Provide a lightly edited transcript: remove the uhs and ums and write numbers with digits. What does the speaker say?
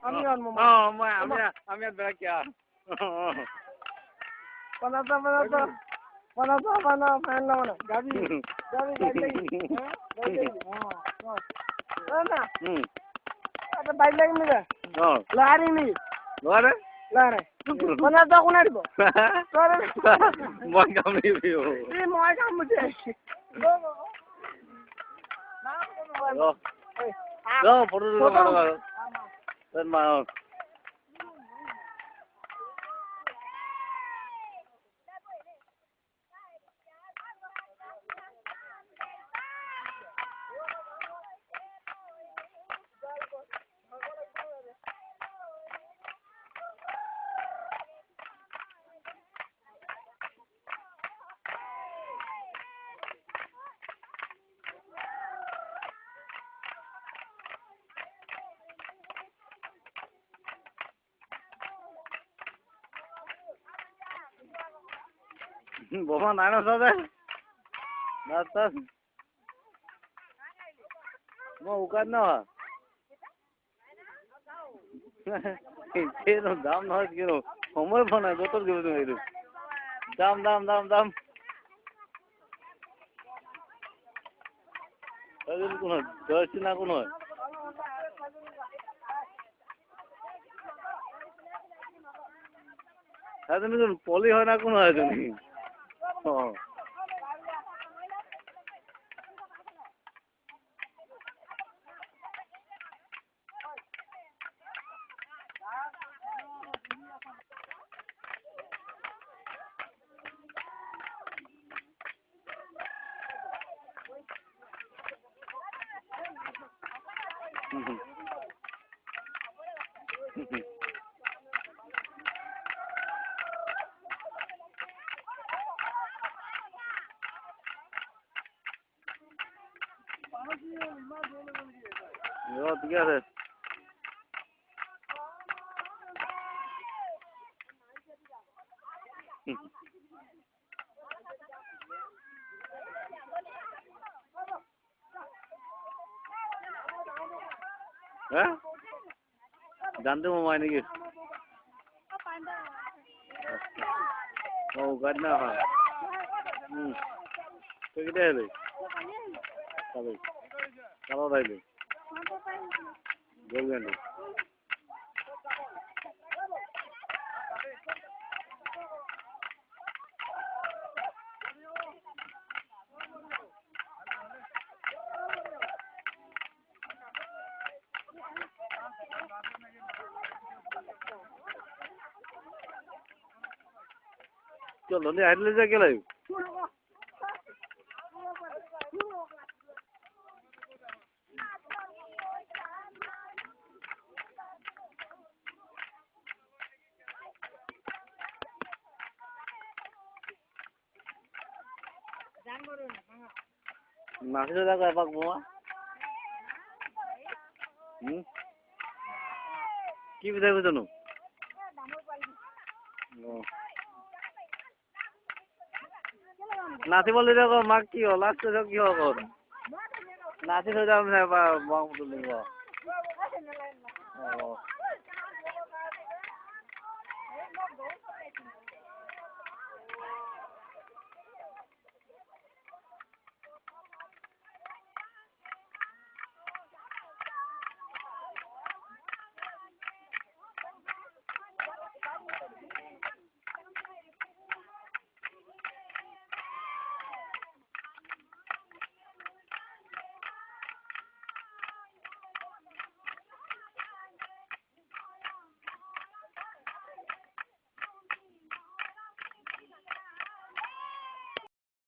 আমি আনমো আমি আর বেড়া কিয়া পানাতা ফ্যান না মানে গাবি না আচ্ছা বাইক লাগি নিবে লারি নি লরে লারে পানাতা কোনা দিব তোরে মই কাম নিবিও এই মই কাম মুছে ফটো মা Bawa nana saja. Natas. Mau ukat na. Kero dam na kero. Homer bana gotor gitu tu itu. Dam. Aduh kuno. Dorsi na kuno. Aduh ni poli hoy na kuno aduh ni. Oh. Yo, tiga deh. Hah? Gantung mau main lagi? Oh, gantung apa? Kita ada. Kalau ada. Boleh ni. Chalo, ni air le जाके live. Masih ada apa pak semua? Ki bidai betul nu? Nasi boleh jago mak ki ho, last jago ki ho kor. Nasi sudah saya bawa betul ni ho.